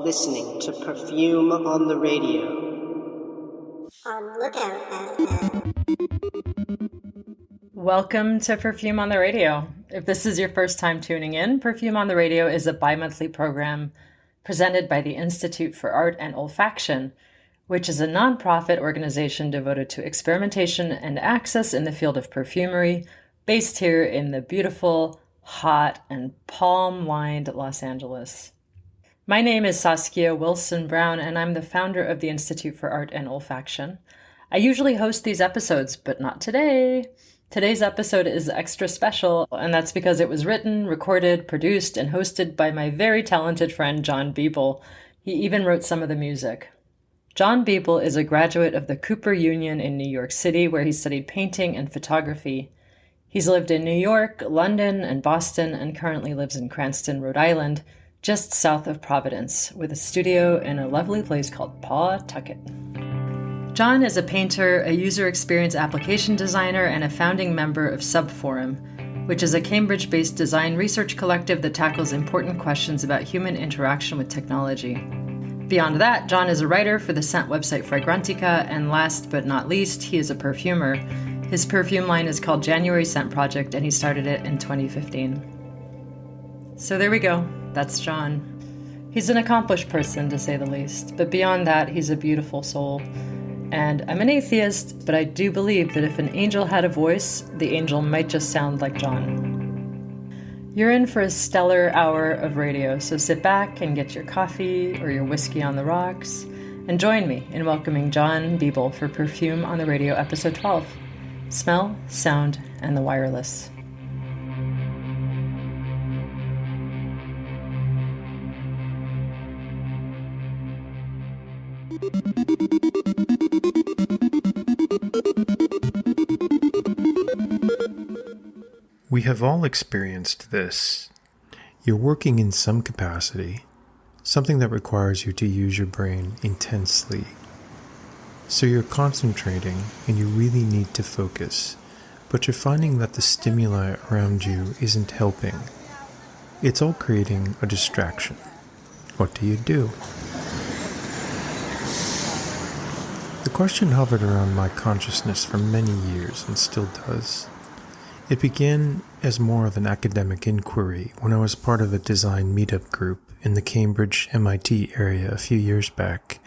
listening to Perfume on the Radio. On lookout FM. Welcome to Perfume on the Radio. If this is your first time tuning in, Perfume on the Radio is a bi-monthly program presented by the Institute for Art and Olfaction, which is a nonprofit organization devoted to experimentation and access in the field of perfumery, based here in the beautiful, hot, and palm-lined Los Angeles. My name is Saskia Wilson Brown, and I'm the founder of the Institute for Art and Olfaction. I usually host these episodes, but not today. Today's episode is extra special, and that's because it was written, recorded, produced, and hosted by my very talented friend John Biebel. He even wrote some of the music. John Biebel is a graduate of the Cooper Union in New York City, where he studied painting and photography. He's lived in New York, London, and Boston, and currently lives in Cranston, Rhode Island, just south of Providence, with a studio in a lovely place called Pawtucket. John is a painter, a user experience application designer, and a founding member of Subforum, which is a Cambridge-based design research collective that tackles important questions about human interaction with technology. Beyond that, John is a writer for the scent website Fragrantica, and last but not least, he is a perfumer. His perfume line is called January Scent Project, and he started it in 2015. So there we go. That's John. He's an accomplished person, to say the least, but beyond that, he's a beautiful soul. And I'm an atheist, but I do believe that if an angel had a voice, the angel might just sound like John. You're in for a stellar hour of radio, so sit back and get your coffee or your whiskey on the rocks, and join me in welcoming John Biebel for Perfume on the Radio, Episode 12, Smell, Sound, and the Wireless. We have all experienced this. You're working in some capacity, something that requires you to use your brain intensely. So you're concentrating and you really need to focus, but you're finding that the stimuli around you isn't helping. It's all creating a distraction. What do you do? The question hovered around my consciousness for many years and still does. It began as more of an academic inquiry when I was part of a design meetup group in the Cambridge, MIT area a few years back.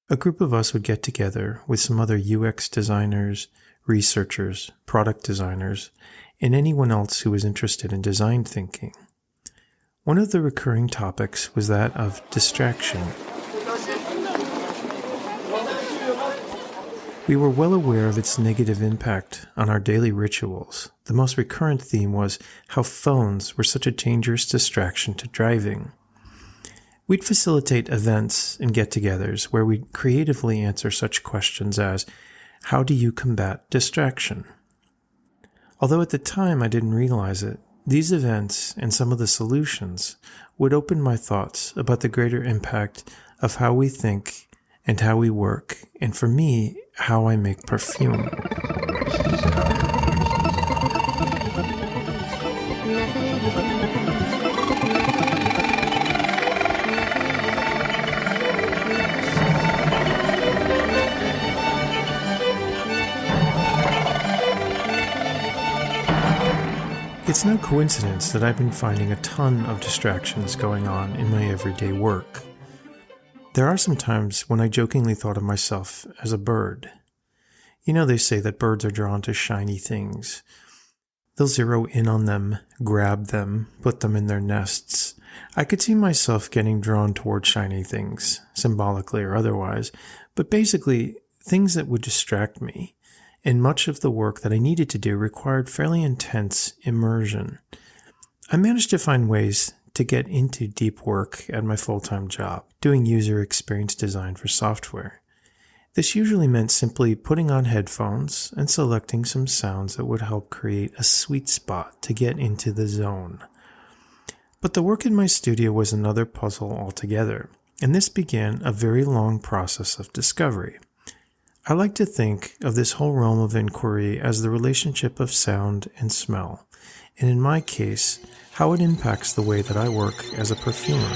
A group of us would get together with some other UX designers, researchers, product designers, and anyone else who was interested in design thinking. One of the recurring topics was that of distraction. We were well aware of its negative impact on our daily rituals. The most recurrent theme was how phones were such a dangerous distraction to driving. We'd facilitate events and get-togethers where we'd creatively answer such questions as, how do you combat distraction? Although at the time I didn't realize it, these events and some of the solutions would open my thoughts about the greater impact of how we think and how we work, and for me, how I make perfume. It's no coincidence that I've been finding a ton of distractions going on in my everyday work. There are some times when I jokingly thought of myself as a bird. You know, they say that birds are drawn to shiny things. They'll zero in on them, grab them, put them in their nests. I could see myself getting drawn toward shiny things, symbolically or otherwise, but basically things that would distract me. And much of the work that I needed to do required fairly intense immersion. I managed to find ways to get into deep work at my full-time job, doing user experience design for software. This usually meant simply putting on headphones and selecting some sounds that would help create a sweet spot to get into the zone. But the work in my studio was another puzzle altogether, and this began a very long process of discovery. I like to think of this whole realm of inquiry as the relationship of sound and smell, and in my case, how it impacts the way that I work as a perfumer.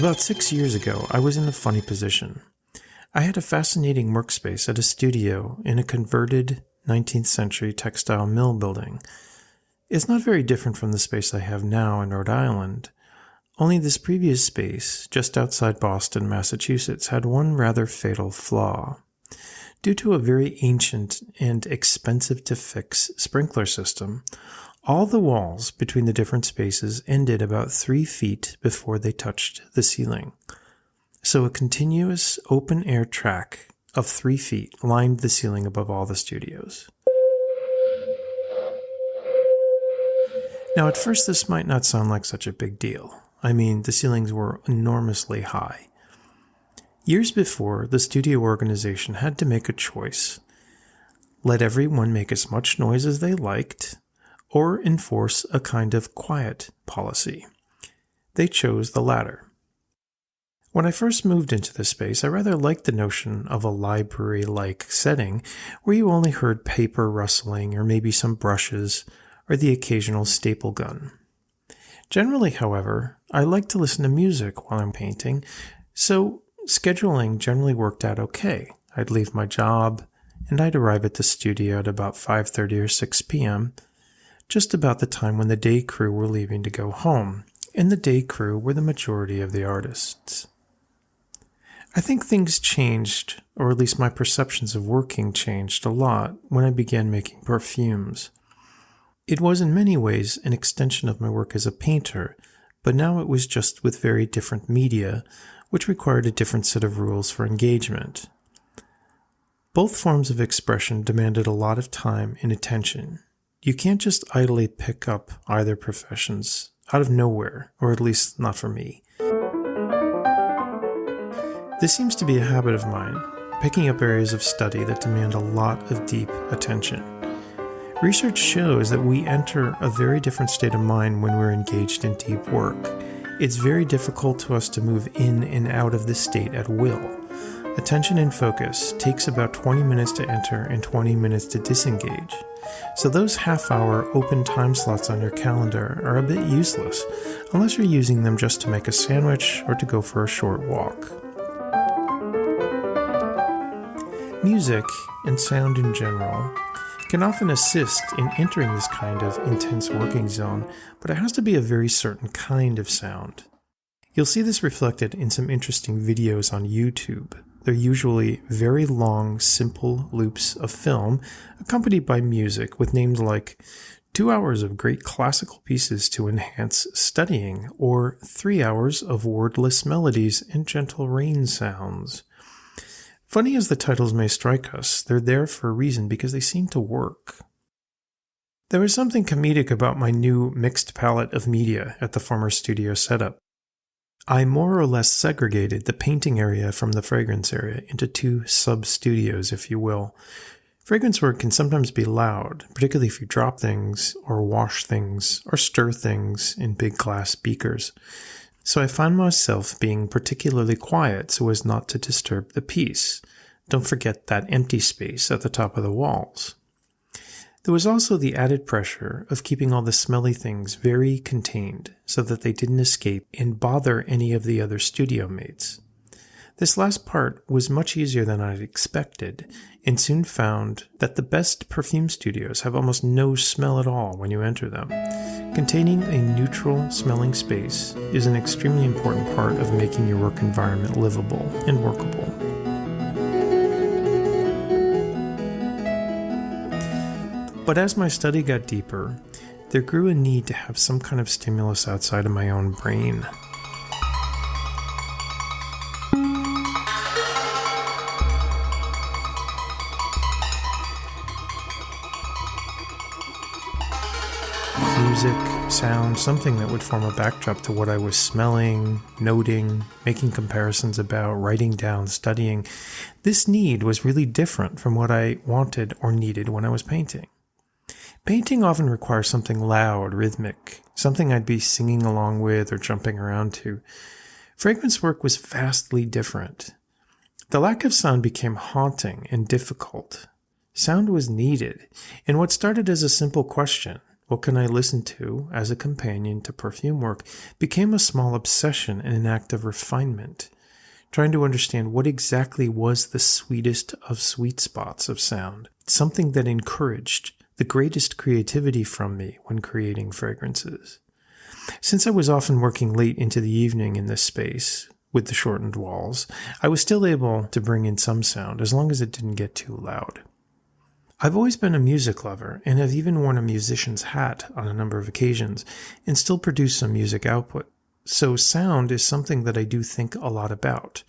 About 6 years ago, I was in a funny position. I had a fascinating workspace at a studio in a converted 19th century textile mill building. It's not very different from the space I have now in Rhode Island. Only this previous space, just outside Boston, Massachusetts, had one rather fatal flaw. Due to a very ancient and expensive-to-fix sprinkler system, all the walls between the different spaces ended about 3 feet before they touched the ceiling. So a continuous open-air track of 3 feet lined the ceiling above all the studios. Now, at first, this might not sound like such a big deal. I mean, the ceilings were enormously high. Years before, the studio organization had to make a choice. Let everyone make as much noise as they liked, or enforce a kind of quiet policy. They chose the latter. When I first moved into the space, I rather liked the notion of a library-like setting where you only heard paper rustling or maybe some brushes or the occasional staple gun. Generally, however, I like to listen to music while I'm painting, so scheduling generally worked out okay. I'd leave my job, and I'd arrive at the studio at about 5:30 or 6 p.m., just about the time when the day crew were leaving to go home, and the day crew were the majority of the artists. I think things changed, or at least my perceptions of working changed a lot when I began making perfumes. It was in many ways an extension of my work as a painter, but now it was just with very different media, which required a different set of rules for engagement. Both forms of expression demanded a lot of time and attention. You can't just idly pick up either professions out of nowhere, or at least not for me. This seems to be a habit of mine, picking up areas of study that demand a lot of deep attention. Research shows that we enter a very different state of mind when we're engaged in deep work. It's very difficult to us to move in and out of this state at will. Attention and focus takes about 20 minutes to enter and 20 minutes to disengage. So those half-hour open time slots on your calendar are a bit useless, unless you're using them just to make a sandwich or to go for a short walk. Music, and sound in general, can often assist in entering this kind of intense working zone, but it has to be a very certain kind of sound. You'll see this reflected in some interesting videos on YouTube. They're usually very long, simple loops of film, accompanied by music with names like 2 hours of great classical pieces to enhance studying, or 3 hours of wordless melodies and gentle rain sounds. Funny as the titles may strike us, they're there for a reason because they seem to work. There was something comedic about my new mixed palette of media at the former studio setup. I more or less segregated the painting area from the fragrance area into 2 sub-studios, if you will. Fragrance work can sometimes be loud, particularly if you drop things, or wash things, or stir things in big glass beakers. So I found myself being particularly quiet so as not to disturb the piece. Don't forget that empty space at the top of the walls. There was also the added pressure of keeping all the smelly things very contained so that they didn't escape and bother any of the other studio mates. This last part was much easier than I'd expected, and soon found that the best perfume studios have almost no smell at all when you enter them. Containing a neutral smelling space is an extremely important part of making your work environment livable and workable. But as my study got deeper, there grew a need to have some kind of stimulus outside of my own brain. Music, sound, something that would form a backdrop to what I was smelling, noting, making comparisons about, writing down, studying. This need was really different from what I wanted or needed when I was painting. Painting often requires something loud, rhythmic, something I'd be singing along with or jumping around to. Fragrance work was vastly different. The lack of sound became haunting and difficult. Sound was needed, and what started as a simple question, what can I listen to as a companion to perfume work, became a small obsession and an act of refinement, trying to understand what exactly was the sweetest of sweet spots of sound, something that encouraged the greatest creativity from me when creating fragrances. Since I was often working late into the evening in this space, with the shortened walls, I was still able to bring in some sound as long as it didn't get too loud. I've always been a music lover and have even worn a musician's hat on a number of occasions and still produce some music output. So sound is something that I do think a lot about.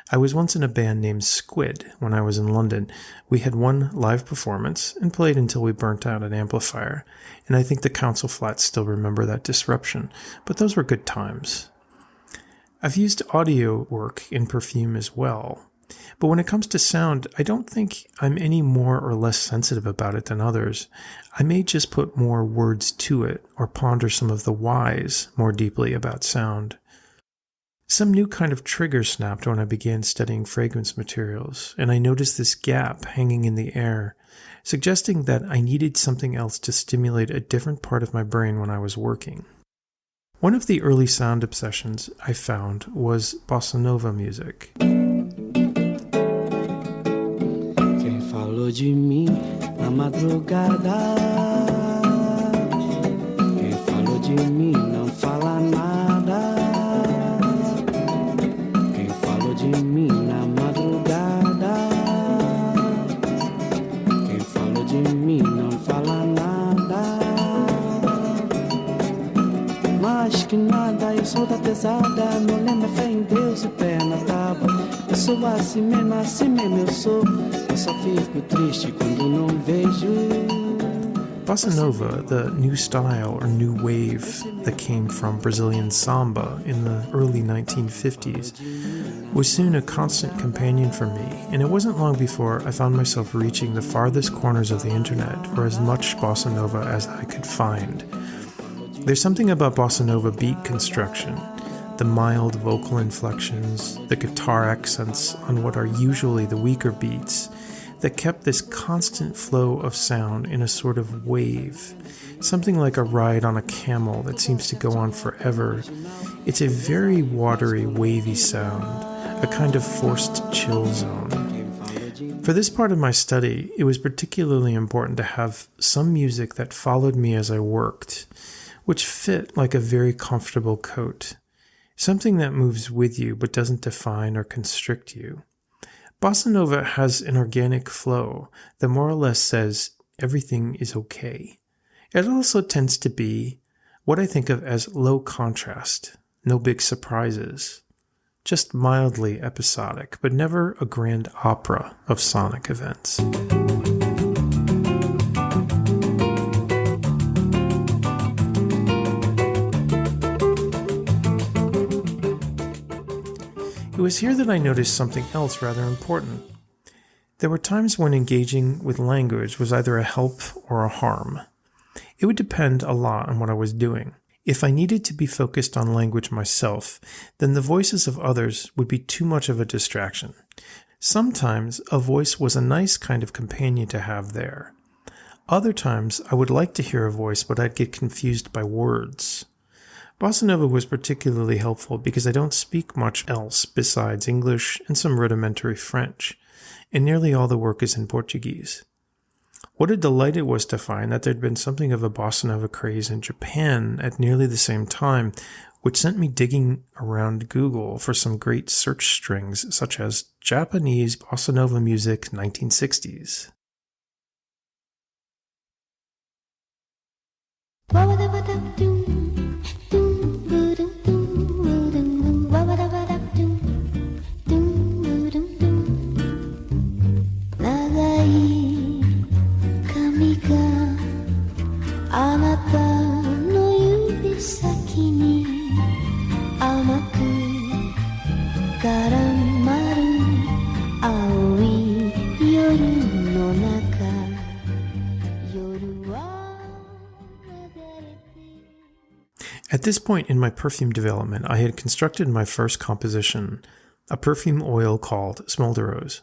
I was once in a band named Squid when I was in London. We had one live performance and played until we burnt out an amplifier, and I think the council flats still remember that disruption, but those were good times. I've used audio work in perfume as well, but when it comes to sound, I don't think I'm any more or less sensitive about it than others. I may just put more words to it or ponder some of the whys more deeply about sound. Some new kind of trigger snapped when I began studying fragrance materials, and I noticed this gap hanging in the air, suggesting that I needed something else to stimulate a different part of my brain when I was working. One of the early sound obsessions I found was bossa nova music. Quem falou de mim na madrugada? Quem falou de mim não fala nada. Quem falou de mim na madrugada? Quem falou de mim não fala nada. Mais que nada, eu sou da pesada. Meu lema é fé em Deus e pé na tábua. Eu sou assim mesmo eu sou. Eu só fico triste quando não vejo. Bossa Nova, the new style or new wave that came from Brazilian samba in the early 1950s, was soon a constant companion for me, and it wasn't long before I found myself reaching the farthest corners of the internet for as much bossa nova as I could find. There's something about bossa nova beat construction, the mild vocal inflections, the guitar accents on what are usually the weaker beats, that kept this constant flow of sound in a sort of wave, something like a ride on a camel that seems to go on forever. It's a very watery, wavy sound, a kind of forced chill zone. For this part of my study, it was particularly important to have some music that followed me as I worked, which fit like a very comfortable coat, something that moves with you but doesn't define or constrict you. Bossa Nova has an organic flow that more or less says everything is okay. It also tends to be what I think of as low contrast, no big surprises, just mildly episodic, but never a grand opera of sonic events. It was here that I noticed something else rather important. There were times when engaging with language was either a help or a harm. It would depend a lot on what I was doing. If I needed to be focused on language myself, then the voices of others would be too much of a distraction. Sometimes a voice was a nice kind of companion to have there. Other times I would like to hear a voice, but I'd get confused by words. Bossa Nova was particularly helpful because I don't speak much else besides English and some rudimentary French, and nearly all the work is in Portuguese. What a delight it was to find that there'd been something of a Bossa Nova craze in Japan at nearly the same time, which sent me digging around Google for some great search strings such as Japanese Bossa Nova music 1960s. At this point in my perfume development, I had constructed my first composition, a perfume oil called Smolderose.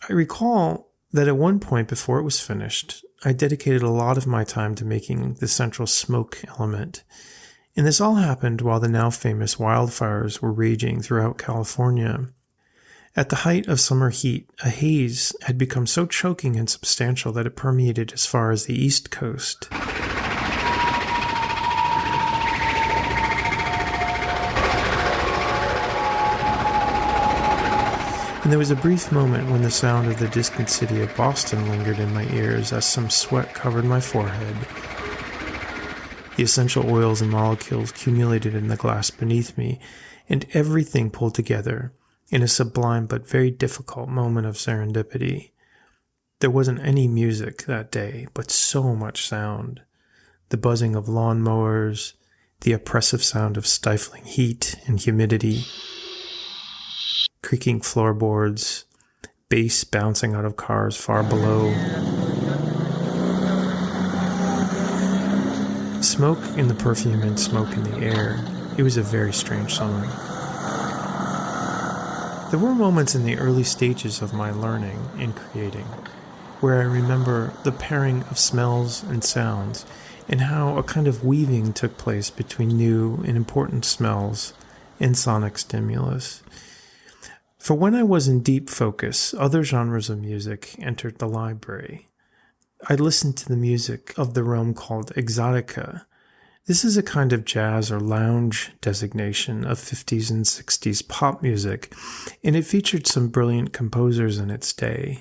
I recall that at one point before it was finished, I dedicated a lot of my time to making the central smoke element. And this all happened while the now famous wildfires were raging throughout California. At the height of summer heat, a haze had become so choking and substantial that it permeated as far as the East Coast. And there was a brief moment when the sound of the distant city of Boston lingered in my ears as some sweat covered my forehead. The essential oils and molecules accumulated in the glass beneath me, and everything pulled together in a sublime but very difficult moment of serendipity. There wasn't any music that day, but so much sound. The buzzing of lawnmowers, the oppressive sound of stifling heat and humidity, creaking floorboards, bass bouncing out of cars far below. Smoke in the perfume and smoke in the air. It was a very strange summer. There were moments in the early stages of my learning and creating where I remember the pairing of smells and sounds and how a kind of weaving took place between new and important smells and sonic stimulus. For when I was in deep focus, other genres of music entered the library. I listened to the music of the realm called exotica. This is a kind of jazz or lounge designation of 50s and 60s pop music, and it featured some brilliant composers in its day.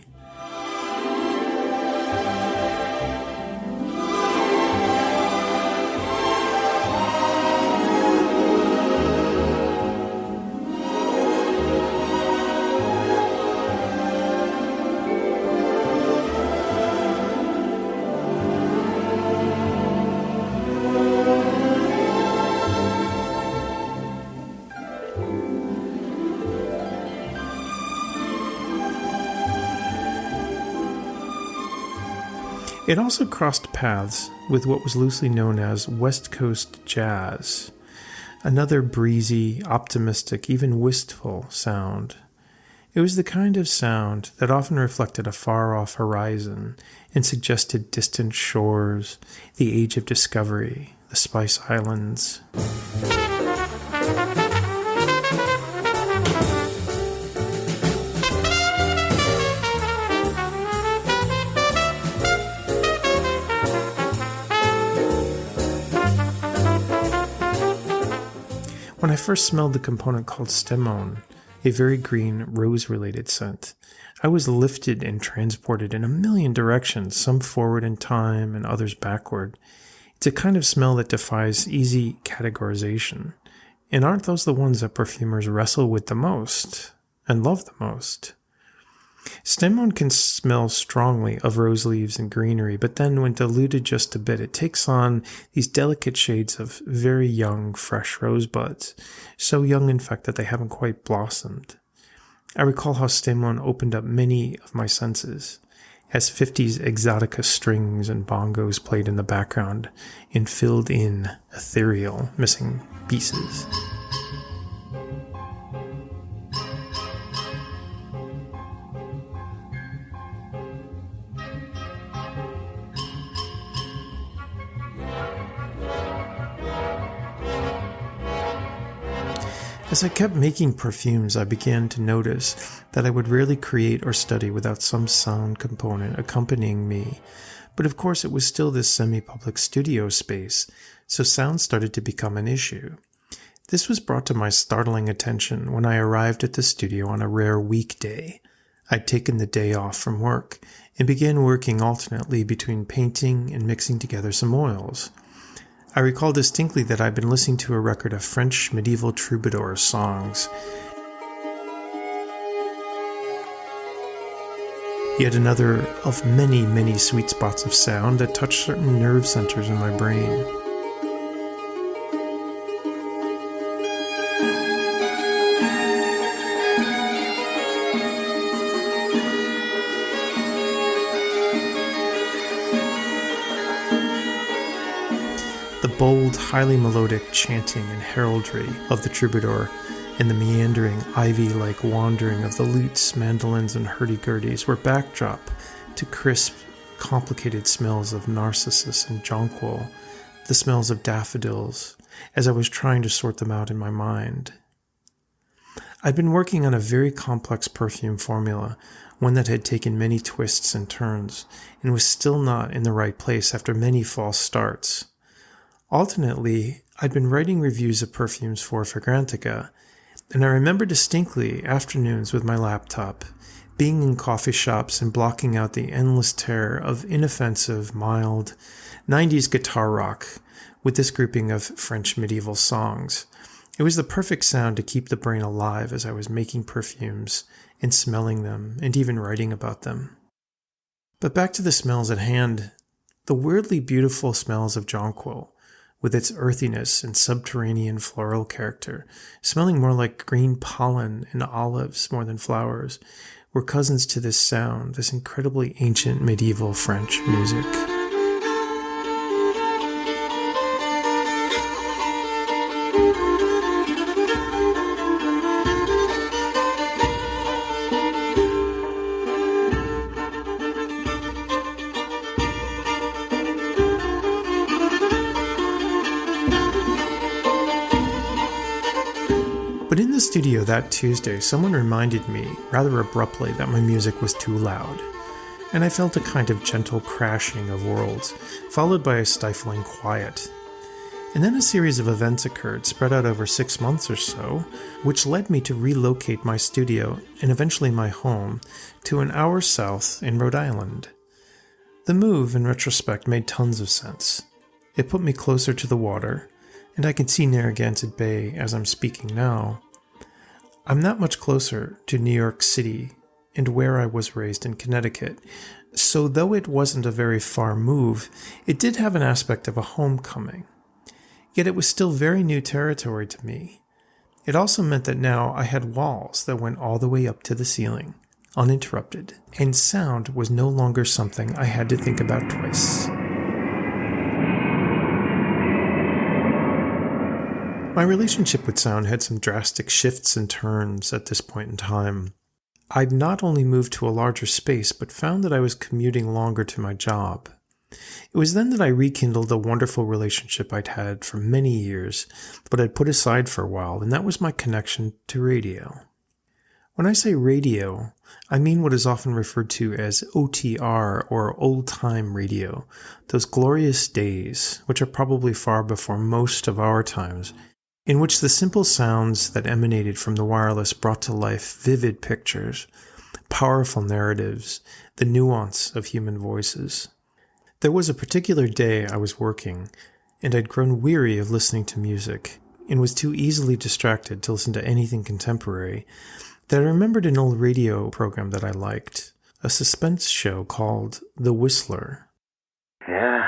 It also crossed paths with what was loosely known as West Coast jazz, another breezy, optimistic, even wistful sound. It was the kind of sound that often reflected a far-off horizon and suggested distant shores, the age of discovery, the Spice Islands. When I first smelled the component called stemone, a very green rose-related scent, I was lifted and transported in a million directions, some forward in time and others backward. It's a kind of smell that defies easy categorization. And aren't those the ones that perfumers wrestle with the most and love the most? Stemone can smell strongly of rose leaves and greenery, but then when diluted just a bit, it takes on these delicate shades of very young, fresh rosebuds, so young in fact that they haven't quite blossomed. I recall how stemone opened up many of my senses, as 50s exotica strings and bongos played in the background and filled in ethereal missing pieces. As I kept making perfumes, I began to notice that I would rarely create or study without some sound component accompanying me. But of course it was still this semi-public studio space, so sound started to become an issue. This was brought to my startling attention when I arrived at the studio on a rare weekday. I'd taken the day off from work and began working alternately between painting and mixing together some oils. I recall distinctly that I'd been listening to a record of French medieval troubadour songs. Yet another of many, many sweet spots of sound that touched certain nerve centers in my brain. Bold, highly melodic chanting and heraldry of the troubadour and the meandering, ivy-like wandering of the lutes, mandolins, and hurdy-gurdies were backdrop to crisp, complicated smells of narcissus and jonquil, the smells of daffodils, as I was trying to sort them out in my mind. I'd been working on a very complex perfume formula, one that had taken many twists and turns, and was still not in the right place after many false starts. Alternately, I'd been writing reviews of perfumes for Fragrantica, and I remember distinctly afternoons with my laptop, being in coffee shops and blocking out the endless terror of inoffensive, mild, 90s guitar rock with this grouping of French medieval songs. It was the perfect sound to keep the brain alive as I was making perfumes and smelling them and even writing about them. But back to the smells at hand, the weirdly beautiful smells of jonquil, with its earthiness and subterranean floral character, smelling more like green pollen and olives more than flowers, were cousins to this sound, this incredibly ancient medieval French music. But in the studio that Tuesday, someone reminded me, rather abruptly, that my music was too loud, and I felt a kind of gentle crashing of worlds, followed by a stifling quiet. And then a series of events occurred, spread out over 6 months or so, which led me to relocate my studio, and eventually my home, to an hour south in Rhode Island. The move, in retrospect, made tons of sense. It put me closer to the water, and I can see Narragansett Bay as I'm speaking now. I'm not much closer to New York City and where I was raised in Connecticut, so though it wasn't a very far move, it did have an aspect of a homecoming. Yet it was still very new territory to me. It also meant that now I had walls that went all the way up to the ceiling, uninterrupted, and sound was no longer something I had to think about twice. My relationship with sound had some drastic shifts and turns at this point in time. I'd not only moved to a larger space, but found that I was commuting longer to my job. It was then that I rekindled a wonderful relationship I'd had for many years, but I'd put aside for a while, and that was my connection to radio. When I say radio, I mean what is often referred to as OTR, or old-time radio, those glorious days, which are probably far before most of our times, in which the simple sounds that emanated from the wireless brought to life vivid pictures, powerful narratives, the nuance of human voices. There was a particular day I was working, and I'd grown weary of listening to music, and was too easily distracted to listen to anything contemporary, that I remembered an old radio program that I liked, a suspense show called The Whistler. Yeah,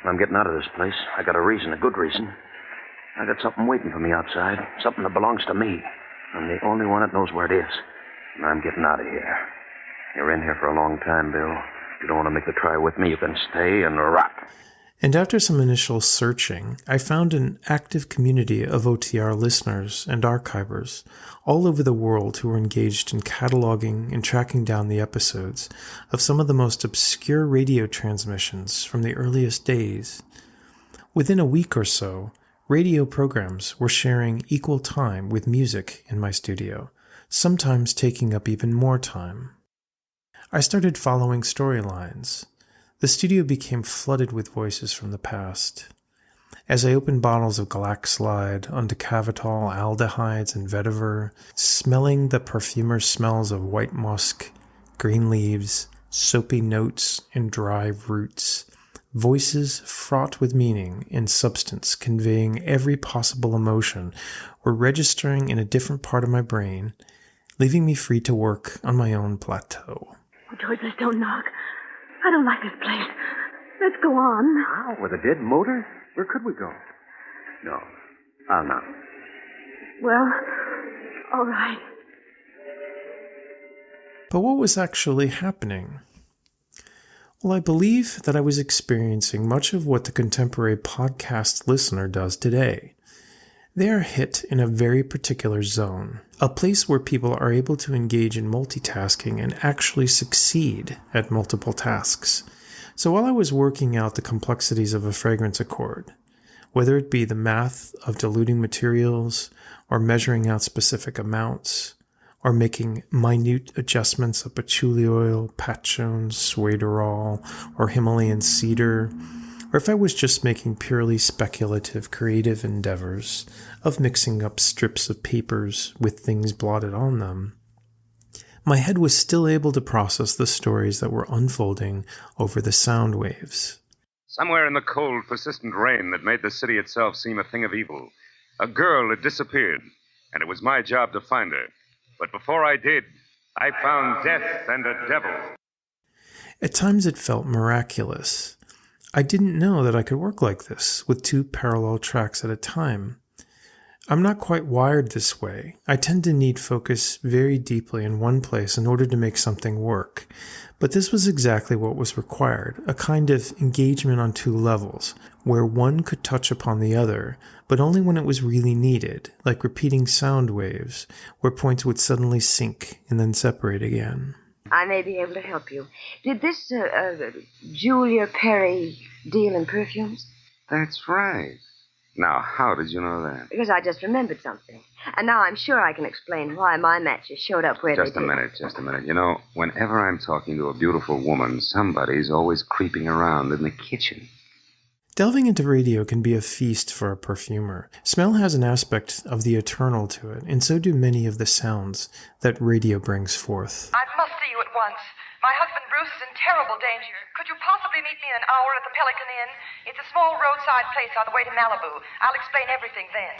I'm getting out of this place. I got a reason, a good reason. I got something waiting for me outside, something that belongs to me. I'm the only one that knows where it is. And I'm getting out of here. You're in here for a long time, Bill. If you don't want to make the try with me, you can stay and rot. And after some initial searching, I found an active community of OTR listeners and archivers all over the world who were engaged in cataloging and tracking down the episodes of some of the most obscure radio transmissions from the earliest days. Within a week or so, radio programs were sharing equal time with music in my studio, sometimes taking up even more time. I started following storylines. The studio became flooded with voices from the past. As I opened bottles of Galaxolide, undecavitol, aldehydes, and vetiver, smelling the perfumer's smells of white musk, green leaves, soapy notes, and dry roots, voices fraught with meaning and substance conveying every possible emotion were registering in a different part of my brain, leaving me free to work on my own plateau. Oh, George, let's don't knock. I don't like this place. Let's go on. How? With a dead motor? Where could we go? No, I'll not. Well, all right. But what was actually happening? Well, I believe that I was experiencing much of what the contemporary podcast listener does today. They are hit in a very particular zone, a place where people are able to engage in multitasking and actually succeed at multiple tasks. So while I was working out the complexities of a fragrance accord, whether it be the math of diluting materials, or measuring out specific amounts, or making minute adjustments of patchouli oil, patchouli, suederol, or Himalayan cedar, or if I was just making purely speculative creative endeavors of mixing up strips of papers with things blotted on them, my head was still able to process the stories that were unfolding over the sound waves. Somewhere in the cold, persistent rain that made the city itself seem a thing of evil, a girl had disappeared, and it was my job to find her. But before I did, I found death and a devil. At times it felt miraculous. I didn't know that I could work like this, with 2 parallel tracks at a time. I'm not quite wired this way. I tend to need focus very deeply in one place in order to make something work. But this was exactly what was required, a kind of engagement on 2 levels, where one could touch upon the other, but only when it was really needed, like repeating sound waves, where points would suddenly sync and then separate again. I may be able to help you. Did this Julia Perry deal in perfumes? That's right. Now, how did you know that? Because I just remembered something. And now I'm sure I can explain why my matches showed up where they did. Just a minute. You know, whenever I'm talking to a beautiful woman, somebody's always creeping around in the kitchen. Delving into radio can be a feast for a perfumer. Smell has an aspect of the eternal to it, and so do many of the sounds that radio brings forth. I must see you at once. My husband Bruce is in terrible danger. Could you possibly meet me in an hour at the Pelican Inn? It's a small roadside place on the way to Malibu. I'll explain everything then.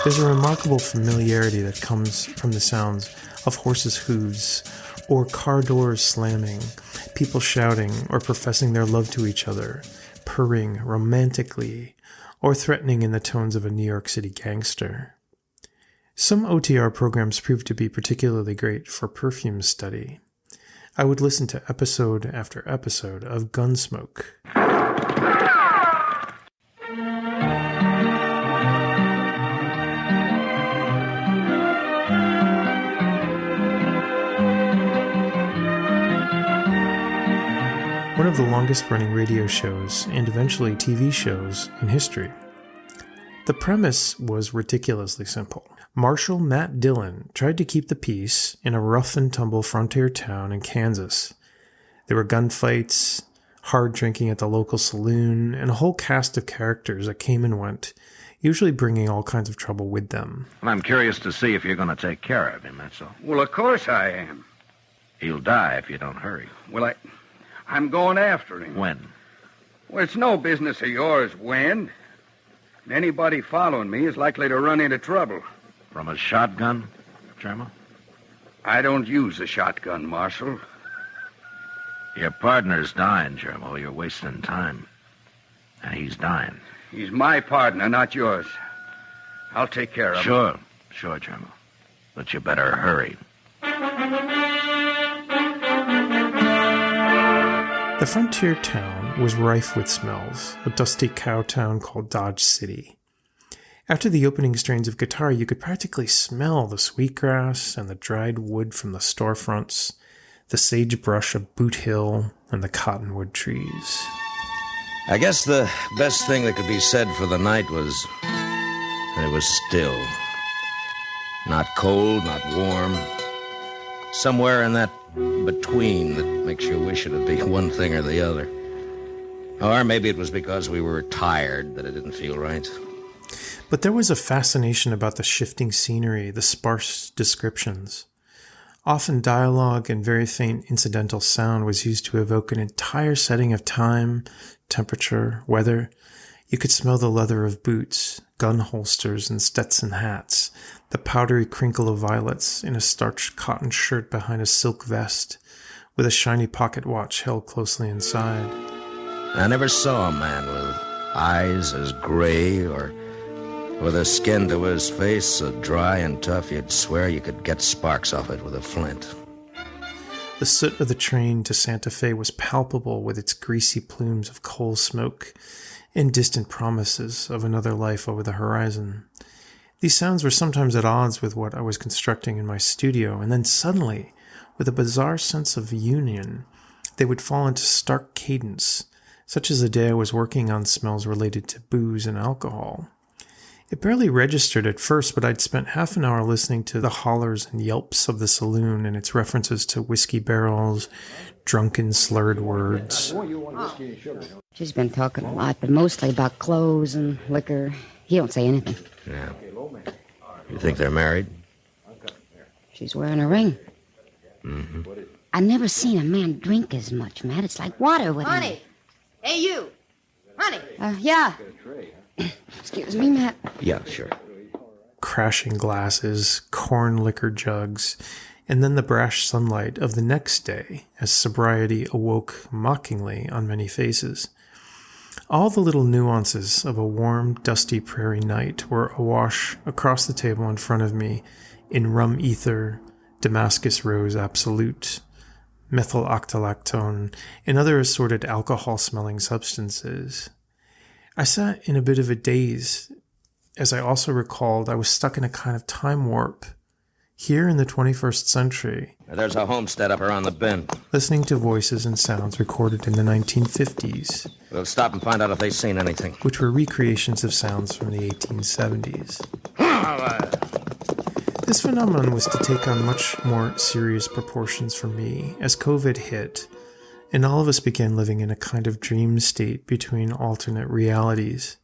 There's a remarkable familiarity that comes from the sounds of horses' hooves, or car doors slamming, people shouting or professing their love to each other, purring romantically, or threatening in the tones of a New York City gangster. Some OTR programs proved to be particularly great for perfume study. I would listen to episode after episode of Gunsmoke. One of the longest-running radio shows and eventually TV shows in history. The premise was ridiculously simple. Marshal Matt Dillon tried to keep the peace in a rough-and-tumble frontier town in Kansas. There were gunfights, hard drinking at the local saloon, and a whole cast of characters that came and went, usually bringing all kinds of trouble with them. Well, I'm curious to see if you're going to take care of him, that's all. Well, of course I am. He'll die if you don't hurry. Well, I'm going after him. When? Well, it's no business of yours when. Anybody following me is likely to run into trouble. From a shotgun, Jermo? I don't use a shotgun, Marshal. Your partner's dying, Jermo. You're wasting time. And he's dying. He's my partner, not yours. I'll take care of him. Sure, Jermo. But you better hurry. The frontier town was rife with smells, a dusty cow town called Dodge City. After the opening strains of guitar, you could practically smell the sweetgrass and the dried wood from the storefronts, the sagebrush of Boot Hill, and the cottonwood trees. I guess the best thing that could be said for the night was that it was still. Not cold, not warm. Somewhere in that between that makes you wish it'd be one thing or the other. Or maybe it was because we were tired that it didn't feel right. But there was a fascination about the shifting scenery, the sparse descriptions. Often dialogue and very faint incidental sound was used to evoke an entire setting of time, temperature, weather. You could smell the leather of boots, gun holsters, and Stetson hats, the powdery crinkle of violets in a starched cotton shirt behind a silk vest, with a shiny pocket watch held closely inside. I never saw a man with eyes as gray or with a skin to his face so dry and tough you'd swear you could get sparks off it with a flint. The soot of the train to Santa Fe was palpable with its greasy plumes of coal smoke and distant promises of another life over the horizon. These sounds were sometimes at odds with what I was constructing in my studio, and then suddenly, with a bizarre sense of union, they would fall into stark cadence, such as the day I was working on smells related to booze and alcohol. It barely registered at first, but I'd spent half an hour listening to the hollers and yelps of the saloon and its references to whiskey barrels, drunken slurred words. She's been talking a lot, but mostly about clothes and liquor. He don't say anything. Yeah. You think they're married? She's wearing a ring. Mm-hmm. I've never seen a man drink as much, Matt. It's like water with him. Honey! Hey, you! Honey! Yeah. Excuse me, Matt. Yeah, sure. Crashing glasses, corn liquor jugs, and then the brash sunlight of the next day as sobriety awoke mockingly on many faces. All the little nuances of a warm, dusty prairie night were awash across the table in front of me in rum ether, Damascus rose absolute, methyl octalactone, and other assorted alcohol-smelling substances. I sat in a bit of a daze, as I also recalled I was stuck in a kind of time warp, here in the 21st century. There's a homestead up around the bend. Listening to voices and sounds recorded in the 1950s. We'll stop and find out if they've seen anything. Which were recreations of sounds from the 1870s. This phenomenon was to take on much more serious proportions for me as COVID hit, and all of us began living in a kind of dream state between alternate realities.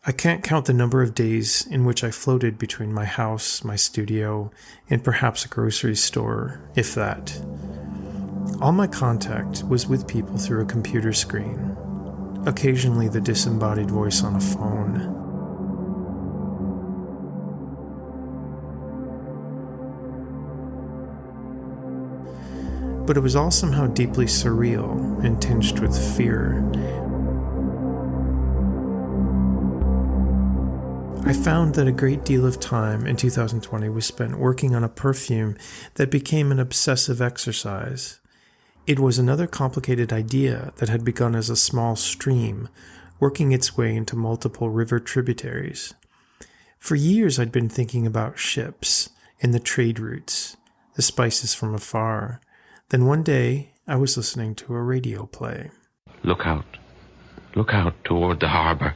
I can't count the number of days in which I floated between my house, my studio, and perhaps a grocery store, if that. All my contact was with people through a computer screen, occasionally the disembodied voice on a phone. But it was all somehow deeply surreal and tinged with fear. I found that a great deal of time in 2020 was spent working on a perfume that became an obsessive exercise. It was another complicated idea that had begun as a small stream, working its way into multiple river tributaries. For years I'd been thinking about ships and the trade routes, the spices from afar. Then one day, I was listening to a radio play. Look out toward the harbor.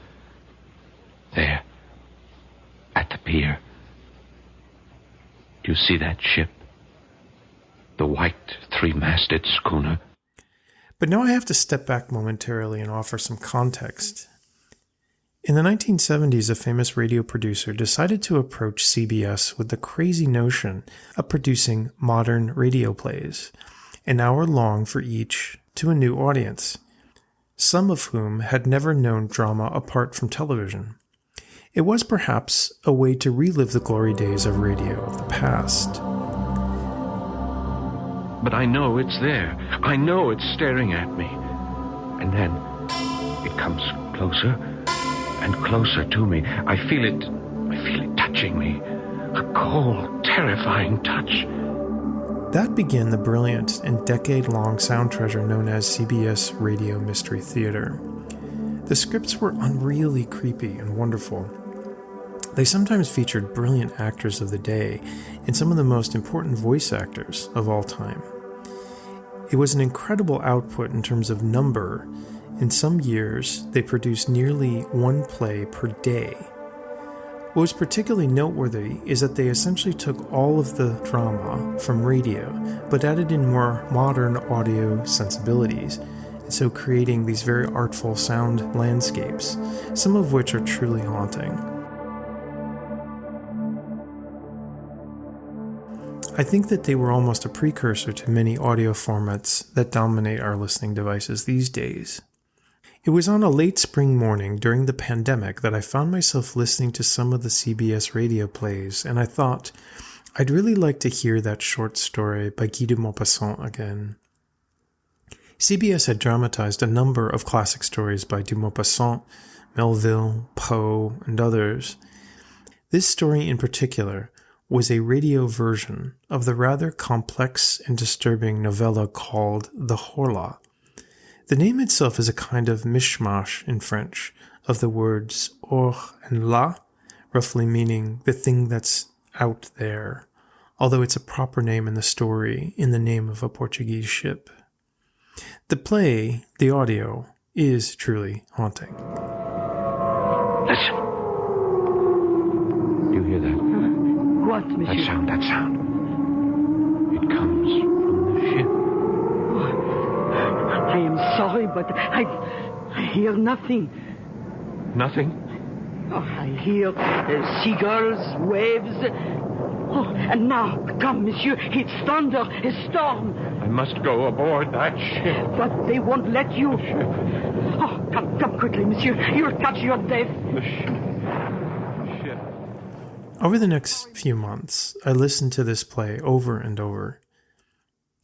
There, at the pier. Do you see that ship? The white three-masted schooner? But now I have to step back momentarily and offer some context. In the 1970s, a famous radio producer decided to approach CBS with the crazy notion of producing modern radio plays, an hour long for each, to a new audience, some of whom had never known drama apart from television. It was perhaps a way to relive the glory days of radio of the past. But I know it's there. I know it's staring at me. And then it comes closer and closer to me. I feel it touching me. A cold, terrifying touch. That began the brilliant and decade-long sound treasure known as CBS Radio Mystery Theater. The scripts were unreally creepy and wonderful. They sometimes featured brilliant actors of the day and some of the most important voice actors of all time. It was an incredible output in terms of number. In some years, they produced nearly one play per day. What was particularly noteworthy is that they essentially took all of the drama from radio, but added in more modern audio sensibilities, and so creating these very artful sound landscapes, some of which are truly haunting. I think that they were almost a precursor to many audio formats that dominate our listening devices these days. It was on a late spring morning during the pandemic that I found myself listening to some of the CBS radio plays, and I thought, I'd really like to hear that short story by Guy de Maupassant again. CBS had dramatized a number of classic stories by de Maupassant, Melville, Poe, and others. This story in particular was a radio version of the rather complex and disturbing novella called The Horla. The name itself is a kind of mishmash in French of the words hors and là, roughly meaning the thing that's out there, although it's a proper name in the story in the name of a Portuguese ship. The play, the audio, is truly haunting. Listen. Do you hear that? What, monsieur? That sound. It comes from the ship. Oh, I am sorry, but I hear nothing. Nothing? Oh, I hear seagulls, waves. Oh, and now, come, monsieur, it's thunder, a storm. I must go aboard that ship. But they won't let you. The ship. Oh, come quickly, monsieur. You'll catch your death. The ship. Over the next few months, I listened to this play over and over.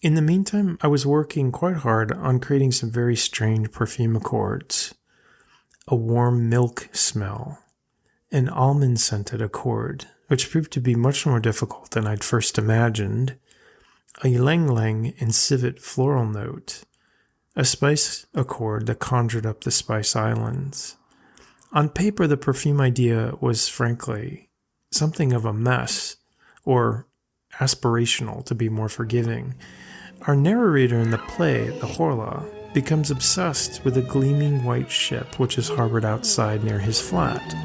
In the meantime, I was working quite hard on creating some very strange perfume accords. A warm milk smell, an almond-scented accord, which proved to be much more difficult than I'd first imagined, a ylang-ylang and civet floral note, a spice accord that conjured up the Spice Islands. On paper, the perfume idea was, frankly, something of a mess, or aspirational to be more forgiving. Our narrator in the play, the Horla, becomes obsessed with a gleaming white ship which is harbored outside near his flat.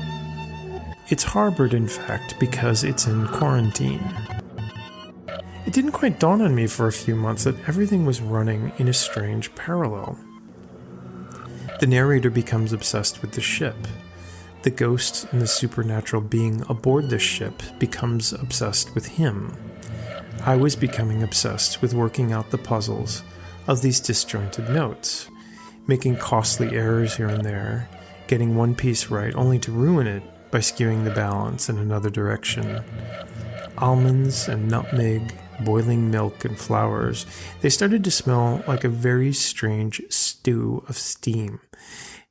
It's harbored, in fact, because it's in quarantine. It didn't quite dawn on me for a few months that everything was running in a strange parallel. The narrator becomes obsessed with the ship. The ghost and the supernatural being aboard the ship becomes obsessed with him. I was becoming obsessed with working out the puzzles of these disjointed notes, making costly errors here and there, getting one piece right only to ruin it by skewing the balance in another direction. Almonds and nutmeg, boiling milk and flowers, they started to smell like a very strange stew of steam,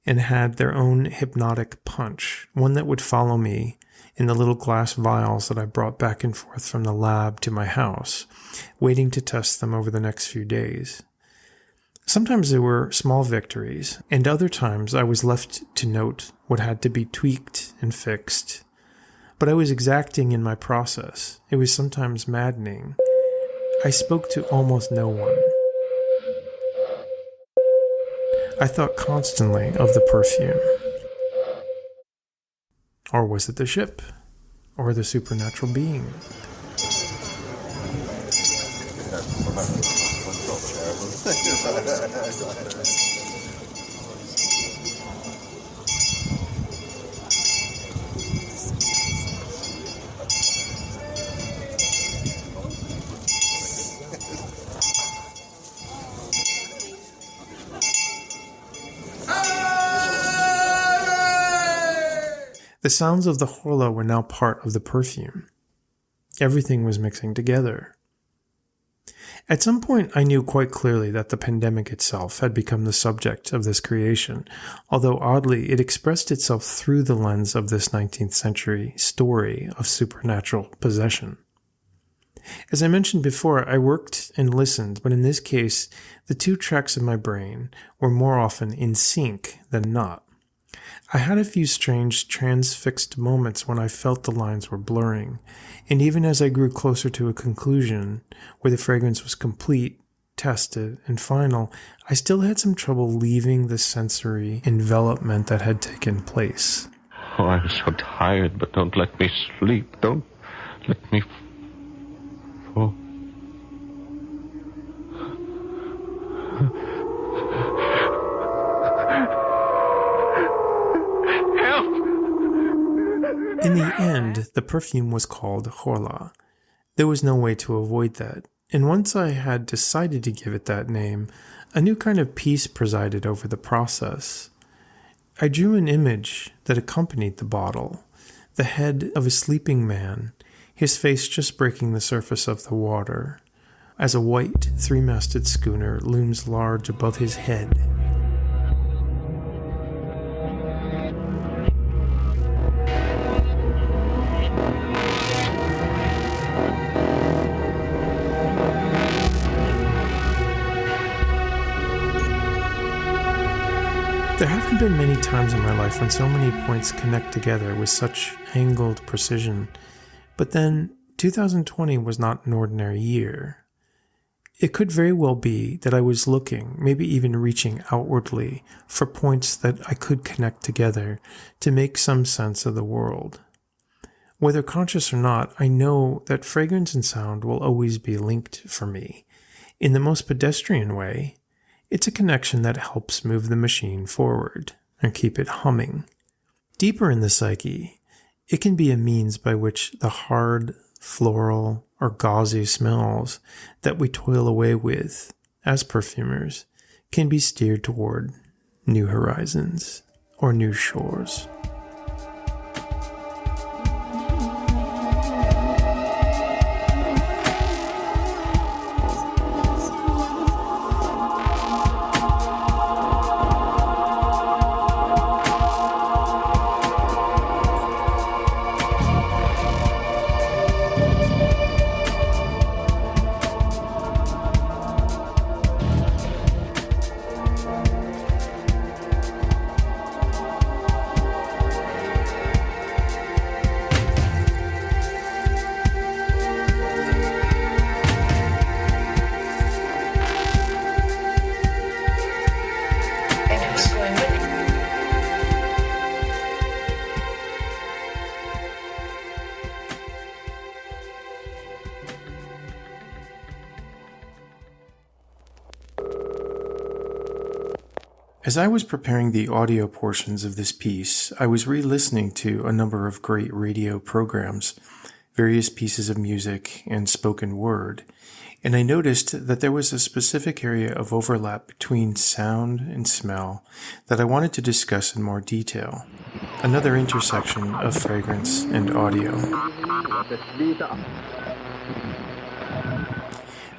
and had their own hypnotic punch, one that would follow me in the little glass vials that I brought back and forth from the lab to my house, waiting to test them over the next few days. Sometimes there were small victories, and other times I was left to note what had to be tweaked and fixed. But I was exacting in my process. It was sometimes maddening. I spoke to almost no one. I thought constantly of the perfume. Or was it the ship? Or the supernatural being? The sounds of the Horla were now part of the perfume. Everything was mixing together. At some point, I knew quite clearly that the pandemic itself had become the subject of this creation, although oddly, it expressed itself through the lens of this 19th century story of supernatural possession. As I mentioned before, I worked and listened, but in this case, the two tracks of my brain were more often in sync than not. I had a few strange transfixed moments when I felt the lines were blurring, and even as I grew closer to a conclusion, where the fragrance was complete, tested, and final, I still had some trouble leaving the sensory envelopment that had taken place. Oh, I'm so tired, but don't let me sleep. Don't let me fall. In the end, the perfume was called Horla. There was no way to avoid that, and once I had decided to give it that name, a new kind of peace presided over the process. I drew an image that accompanied the bottle, the head of a sleeping man, his face just breaking the surface of the water, as a white, three-masted schooner looms large above his head. There haven't been many times in my life when so many points connect together with such angled precision, but then 2020 was not an ordinary year. It could very well be that I was looking, maybe even reaching outwardly, for points that I could connect together to make some sense of the world. Whether conscious or not, I know that fragrance and sound will always be linked for me. In the most pedestrian way, it's a connection that helps move the machine forward and keep it humming. Deeper in the psyche, it can be a means by which the hard, floral, or gauzy smells that we toil away with as perfumers can be steered toward new horizons or new shores. As I was preparing the audio portions of this piece, I was re-listening to a number of great radio programs, various pieces of music, and spoken word, and I noticed that there was a specific area of overlap between sound and smell that I wanted to discuss in more detail, another intersection of fragrance and audio.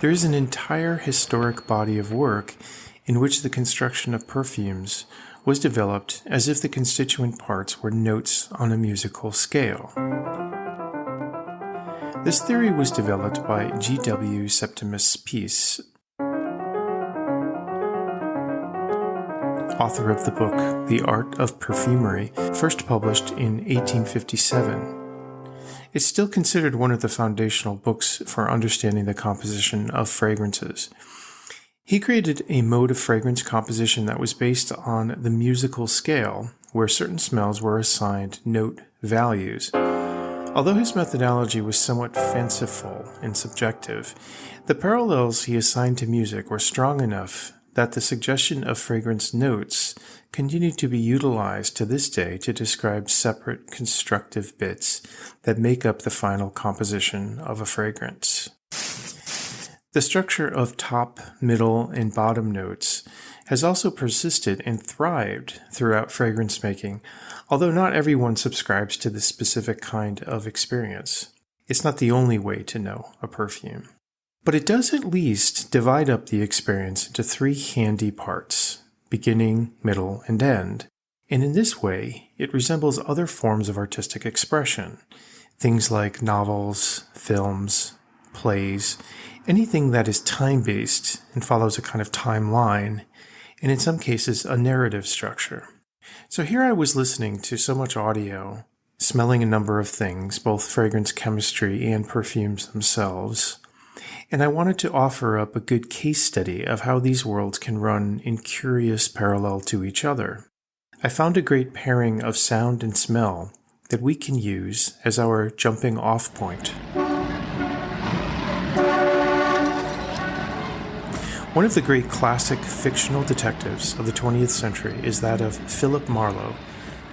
There is an entire historic body of work in which the construction of perfumes was developed as if the constituent parts were notes on a musical scale. This theory was developed by G.W. Septimus Peace, author of the book The Art of Perfumery, first published in 1857. It's still considered one of the foundational books for understanding the composition of fragrances. He created a mode of fragrance composition that was based on the musical scale, where certain smells were assigned note values. Although his methodology was somewhat fanciful and subjective, the parallels he assigned to music were strong enough that the suggestion of fragrance notes continue to be utilized to this day to describe separate constructive bits that make up the final composition of a fragrance. The structure of top, middle, and bottom notes has also persisted and thrived throughout fragrance making, although not everyone subscribes to this specific kind of experience. It's not the only way to know a perfume. But it does at least divide up the experience into three handy parts: beginning, middle, and end. And in this way, it resembles other forms of artistic expression, things like novels, films, plays, anything that is time-based and follows a kind of timeline, and in some cases a narrative structure. So here I was listening to so much audio, smelling a number of things, both fragrance chemistry and perfumes themselves, and I wanted to offer up a good case study of how these worlds can run in curious parallel to each other. I found a great pairing of sound and smell that we can use as our jumping off point. One of the great classic fictional detectives of the 20th century is that of Philip Marlowe,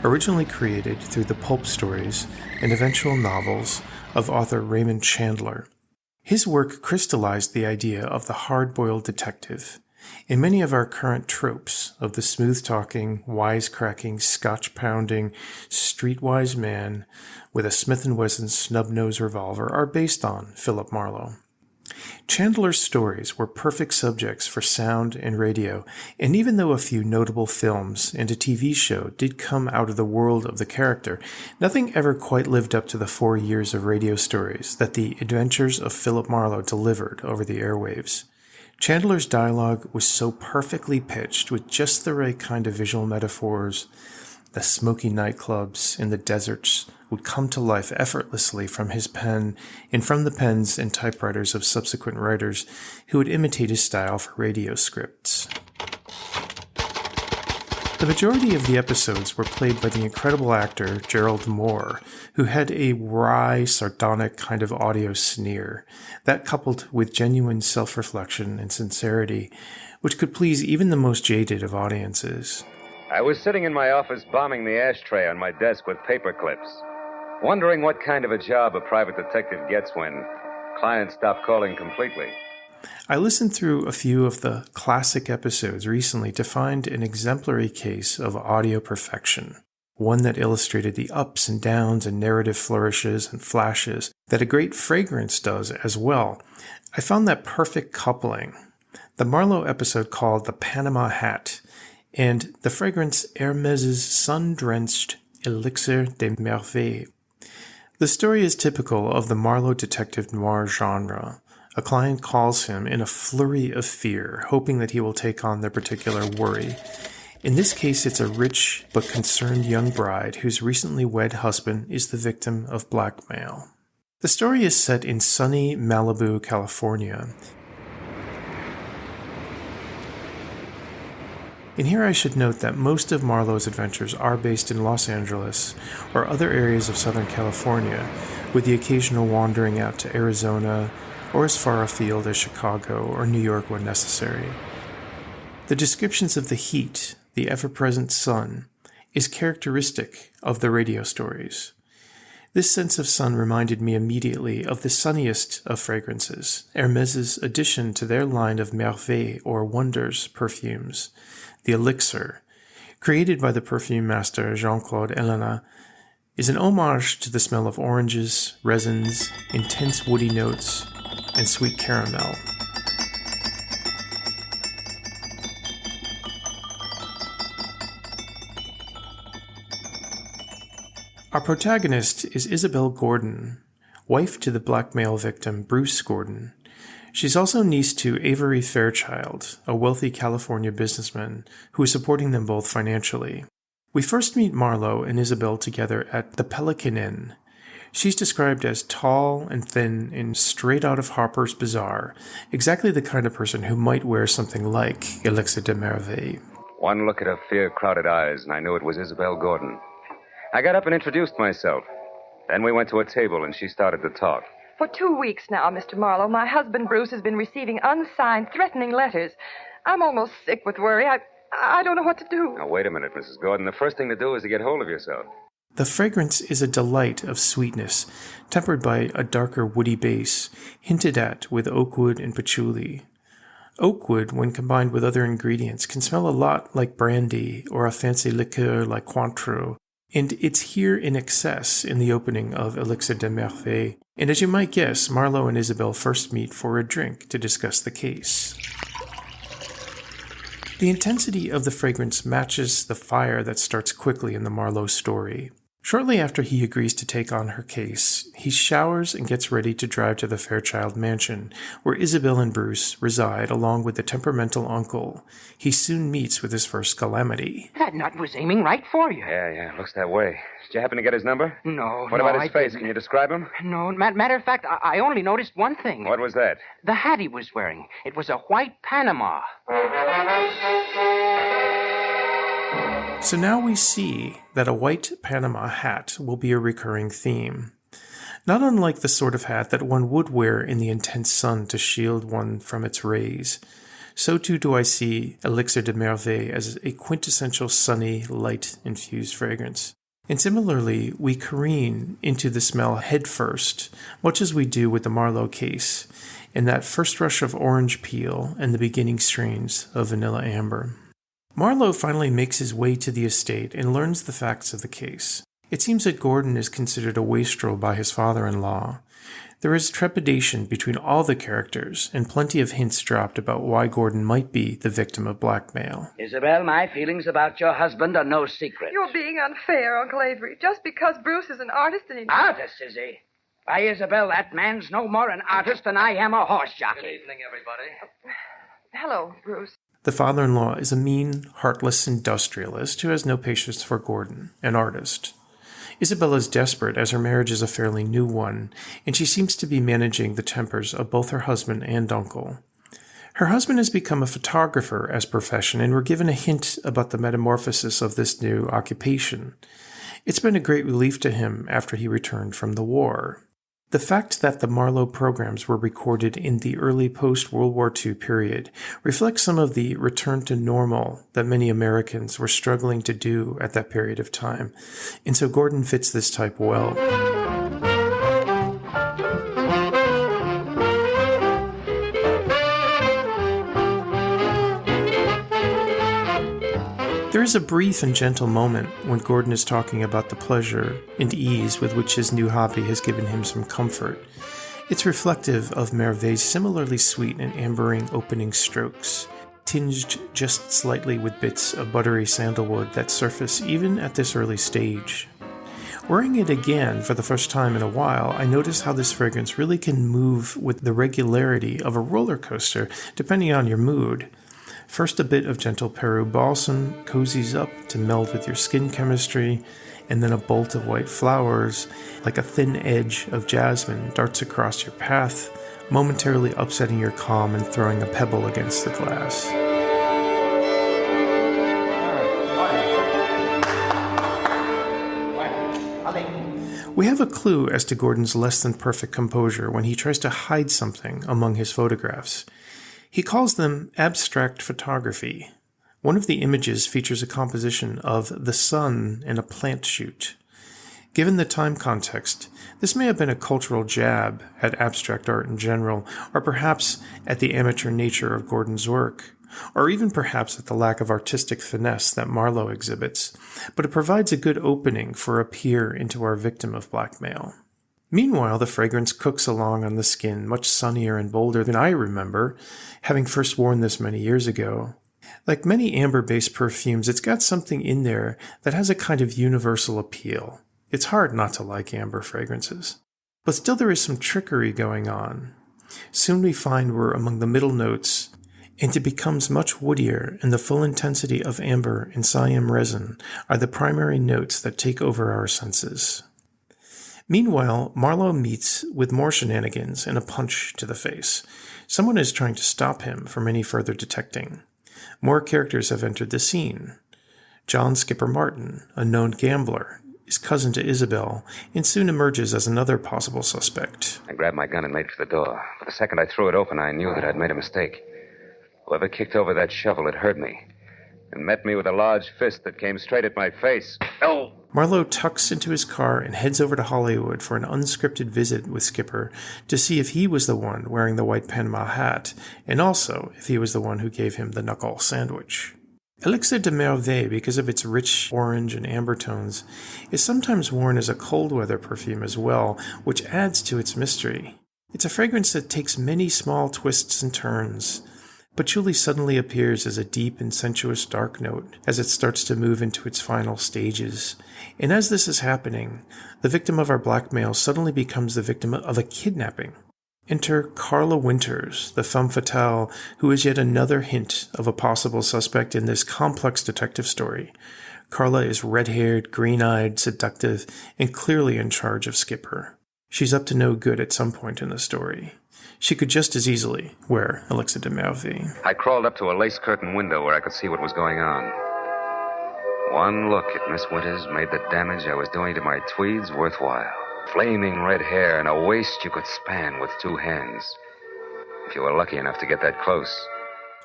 originally created through the pulp stories and eventual novels of author Raymond Chandler. His work crystallized the idea of the hard-boiled detective in many of our current tropes of the smooth-talking, wisecracking, scotch-pounding, streetwise man with a Smith & Wesson snub-nosed revolver are based on Philip Marlowe. Chandler's stories were perfect subjects for sound and radio, and even though a few notable films and a TV show did come out of the world of the character, nothing ever quite lived up to the 4 years of radio stories that the adventures of Philip Marlowe delivered over the airwaves. Chandler's dialogue was so perfectly pitched with just the right kind of visual metaphors. The smoky nightclubs in the deserts would come to life effortlessly from his pen and from the pens and typewriters of subsequent writers who would imitate his style for radio scripts. The majority of the episodes were played by the incredible actor Gerald Moore, who had a wry, sardonic kind of audio sneer, that coupled with genuine self-reflection and sincerity, which could please even the most jaded of audiences. I was sitting in my office bombing the ashtray on my desk with paper clips, wondering what kind of a job a private detective gets when clients stop calling completely. I listened through a few of the classic episodes recently to find an exemplary case of audio perfection, one that illustrated the ups and downs and narrative flourishes and flashes that a great fragrance does as well. I found that perfect coupling. The Marlowe episode called The Panama Hat, and the fragrance Hermès' sun-drenched Elixir des Merveilles. The story is typical of the Marlowe detective noir genre. A client calls him in a flurry of fear, hoping that he will take on their particular worry. In this case, it's a rich but concerned young bride whose recently wed husband is the victim of blackmail. The story is set in sunny Malibu, California. And here I should note that most of Marlowe's adventures are based in Los Angeles or other areas of Southern California, with the occasional wandering out to Arizona or as far afield as Chicago or New York when necessary. The descriptions of the heat, the ever-present sun, is characteristic of the radio stories. This sense of sun reminded me immediately of the sunniest of fragrances, Hermès' addition to their line of Merveilles or Wonders perfumes, the Elixir, created by the perfume master Jean-Claude Ellena, is an homage to the smell of oranges, resins, intense woody notes, and sweet caramel. Our protagonist is Isabel Gordon, wife to the blackmail victim Bruce Gordon. She's also niece to Avery Fairchild, a wealthy California businessman who is supporting them both financially. We first meet Marlowe and Isabel together at the Pelican Inn. She's described as tall and thin and straight out of Harper's Bazaar, exactly the kind of person who might wear something like Elixir des Merveilles. One look at her fear-crowded eyes, and I knew it was Isabel Gordon. I got up and introduced myself. Then we went to a table, and she started to talk. For 2 weeks now, Mr. Marlowe, my husband Bruce has been receiving unsigned, threatening letters. I'm almost sick with worry. I don't know what to do. Now, wait a minute, Mrs. Gordon. The first thing to do is to get hold of yourself. The fragrance is a delight of sweetness, tempered by a darker woody base, hinted at with oakwood and patchouli. Oakwood, when combined with other ingredients, can smell a lot like brandy or a fancy liqueur like Cointreau, and it's here in excess in the opening of Elixir des Merveilles. And as you might guess, Marlowe and Isabel first meet for a drink to discuss the case. The intensity of the fragrance matches the fire that starts quickly in the Marlowe story. Shortly after he agrees to take on her case, he showers and gets ready to drive to the Fairchild mansion, where Isabel and Bruce reside along with the temperamental uncle. He soon meets with his first calamity. That nut was aiming right for you. Yeah, looks that way. Did you happen to get his number? No. What about I his face? didn't. Can you describe him? No, matter of fact, I only noticed one thing. What was that? The hat he was wearing. It was a white Panama. So now we see that a white Panama hat will be a recurring theme. Not unlike the sort of hat that one would wear in the intense sun to shield one from its rays, so too do I see Elixir des Merveilles as a quintessential sunny, light-infused fragrance. And similarly, we careen into the smell headfirst, much as we do with the Marlowe case, in that first rush of orange peel and the beginning strains of vanilla amber. Marlowe finally makes his way to the estate and learns the facts of the case. It seems that Gordon is considered a wastrel by his father-in-law. There is trepidation between all the characters, and plenty of hints dropped about why Gordon might be the victim of blackmail. Isabel, my feelings about your husband are no secret. You're being unfair, Uncle Avery. Just because Bruce is an artist and he... Artist, is he? Why, Isabel, that man's no more an artist than I am a horse jockey. Good evening, everybody. Hello, Bruce. The father-in-law is a mean, heartless industrialist who has no patience for Gordon, an artist. Isabella is desperate as her marriage is a fairly new one, and she seems to be managing the tempers of both her husband and uncle. Her husband has become a photographer as profession, and we're given a hint about the metamorphosis of this new occupation. It's been a great relief to him after he returned from the war. The fact that the Marlowe programs were recorded in the early post-World War II period reflects some of the return to normal that many Americans were struggling to do at that period of time, and so Gordon fits this type well. There is a brief and gentle moment when Gordon is talking about the pleasure and ease with which his new hobby has given him some comfort. It's reflective of Merveille's similarly sweet and ambering opening strokes, tinged just slightly with bits of buttery sandalwood that surface even at this early stage. Wearing it again for the first time in a while, I notice how this fragrance really can move with the regularity of a roller coaster, depending on your mood. First, a bit of gentle Peru balsam cozies up to meld with your skin chemistry, and then a bolt of white flowers, like a thin edge of jasmine, darts across your path, momentarily upsetting your calm and throwing a pebble against the glass. We have a clue as to Gordon's less than perfect composure when he tries to hide something among his photographs. He calls them abstract photography. One of the images features a composition of the sun and a plant shoot. Given the time context, this may have been a cultural jab at abstract art in general, or perhaps at the amateur nature of Gordon's work, or even perhaps at the lack of artistic finesse that Marlowe exhibits, but it provides a good opening for a peer into our victim of blackmail. Meanwhile, the fragrance cooks along on the skin, much sunnier and bolder than I remember, having first worn this many years ago. Like many amber-based perfumes, it's got something in there that has a kind of universal appeal. It's hard not to like amber fragrances. But still there is some trickery going on. Soon we find we're among the middle notes, and it becomes much woodier, and the full intensity of amber and Siam resin are the primary notes that take over our senses. Meanwhile, Marlowe meets with more shenanigans and a punch to the face. Someone is trying to stop him from any further detecting. More characters have entered the scene. John Skipper Martin, a known gambler, is cousin to Isabel, and soon emerges as another possible suspect. I grabbed my gun and made for the door. But the second I threw it open, I knew that I'd made a mistake. Whoever kicked over that shovel had hurt me and met me with a large fist that came straight at my face. Oh! Marlowe tucks into his car and heads over to Hollywood for an unscripted visit with Skipper to see if he was the one wearing the white Panama hat, and also if he was the one who gave him the knuckle sandwich. Elixir de Merveille, because of its rich orange and amber tones, is sometimes worn as a cold-weather perfume as well, which adds to its mystery. It's a fragrance that takes many small twists and turns. Patchouli suddenly appears as a deep and sensuous dark note as it starts to move into its final stages. And as this is happening, the victim of our blackmail suddenly becomes the victim of a kidnapping. Enter Carla Winters, the femme fatale, who is yet another hint of a possible suspect in this complex detective story. Carla is red-haired, green-eyed, seductive, and clearly in charge of Skipper. She's up to no good at some point in the story. She could just as easily wear Elixir de Merveille. I crawled up to a lace curtain window where I could see what was going on. One look at Miss Winters made the damage I was doing to my tweeds worthwhile. Flaming red hair and a waist you could span with two hands, if you were lucky enough to get that close.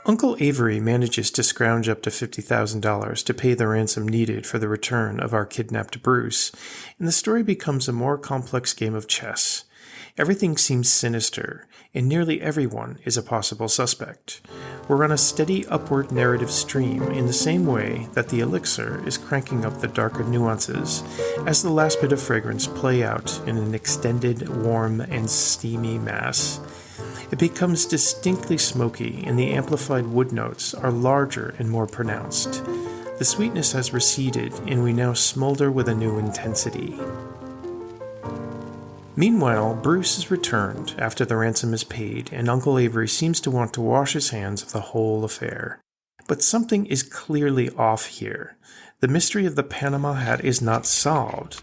Uncle Avery manages to scrounge up to $50,000 to pay the ransom needed for the return of our kidnapped Bruce, and the story becomes a more complex game of chess. Everything seems sinister, and nearly everyone is a possible suspect. We're on a steady upward narrative stream in the same way that the elixir is cranking up the darker nuances as the last bit of fragrance play out in an extended, warm, and steamy mass. It becomes distinctly smoky, and the amplified wood notes are larger and more pronounced. The sweetness has receded, and we now smolder with a new intensity. Meanwhile, Bruce is returned after the ransom is paid, and Uncle Avery seems to want to wash his hands of the whole affair. But something is clearly off here. The mystery of the Panama hat is not solved.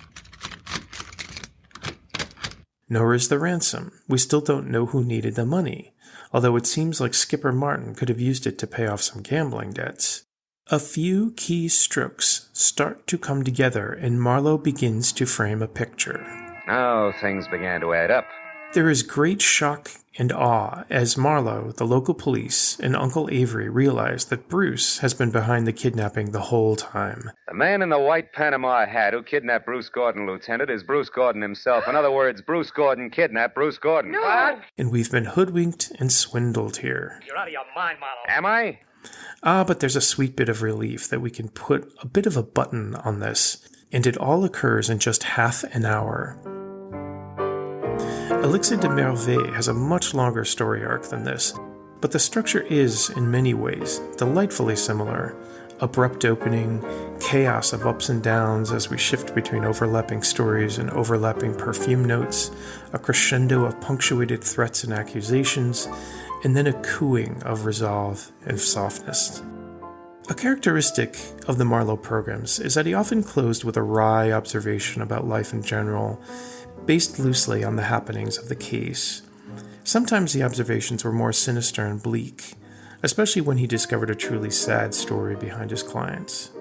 Nor is the ransom. We still don't know who needed the money, although it seems like Skipper Martin could have used it to pay off some gambling debts. A few key strokes start to come together, and Marlowe begins to frame a picture. Now things began to add up. There is great shock and awe as Marlowe, the local police, and Uncle Avery realize that Bruce has been behind the kidnapping the whole time. The man in the white Panama hat who kidnapped Bruce Gordon, Lieutenant, is Bruce Gordon himself. In other words, Bruce Gordon kidnapped Bruce Gordon. No! What? And we've been hoodwinked and swindled here. You're out of your mind, Marlowe. Am I? But there's a sweet bit of relief that we can put a bit of a button on this, and it all occurs in just half an hour. Elixir de Merveille has a much longer story arc than this, but the structure is, in many ways, delightfully similar. Abrupt opening, chaos of ups and downs as we shift between overlapping stories and overlapping perfume notes, a crescendo of punctuated threats and accusations, and then a cooing of resolve and softness. A characteristic of the Marlowe programs is that he often closed with a wry observation about life in general, based loosely on the happenings of the case. Sometimes the observations were more sinister and bleak, especially when he discovered a truly sad story behind his clients.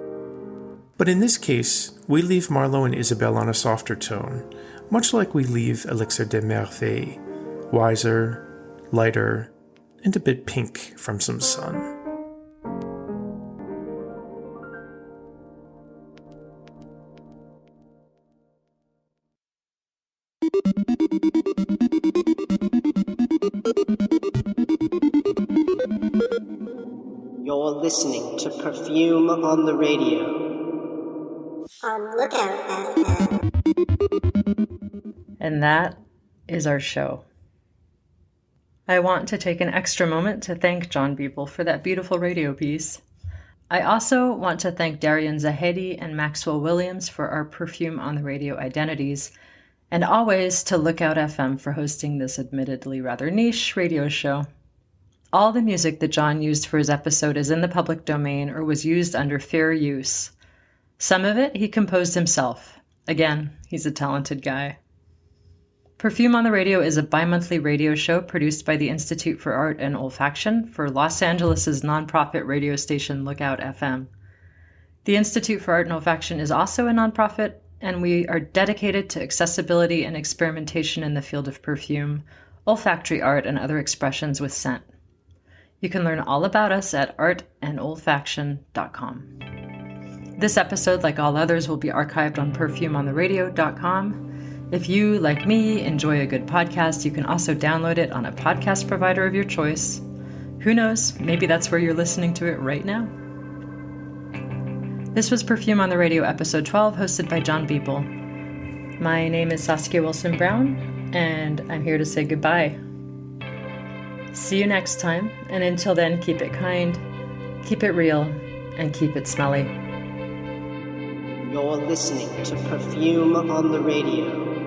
But in this case, we leave Marlowe and Isabelle on a softer tone, much like we leave Elixir de Merveille, wiser, lighter, and a bit pink from some sun. You're listening to Perfume on the Radio. On Lookout FM. And that is our show. I want to take an extra moment to thank John Beeple for that beautiful radio piece. I also want to thank Darian Zahedi and Maxwell Williams for our Perfume on the Radio identities, and always to Lookout FM for hosting this admittedly rather niche radio show. All the music that John used for his episode is in the public domain or was used under fair use. Some of it he composed himself. Again, he's a talented guy. Perfume on the Radio is a bi-monthly radio show produced by the Institute for Art and Olfaction for Los Angeles' nonprofit radio station Lookout FM. The Institute for Art and Olfaction is also a nonprofit, and we are dedicated to accessibility and experimentation in the field of perfume, olfactory art, and other expressions with scent. You can learn all about us at artandolfaction.com. This episode, like all others, will be archived on perfumeontheradio.com. If you, like me, enjoy a good podcast, you can also download it on a podcast provider of your choice. Who knows, maybe that's where you're listening to it right now. This was Perfume on the Radio, episode 12, hosted by John Beeple. My name is Saskia Wilson-Brown, and I'm here to say goodbye. See you next time, and until then, keep it kind, keep it real, and keep it smelly. You're listening to Perfume on the Radio.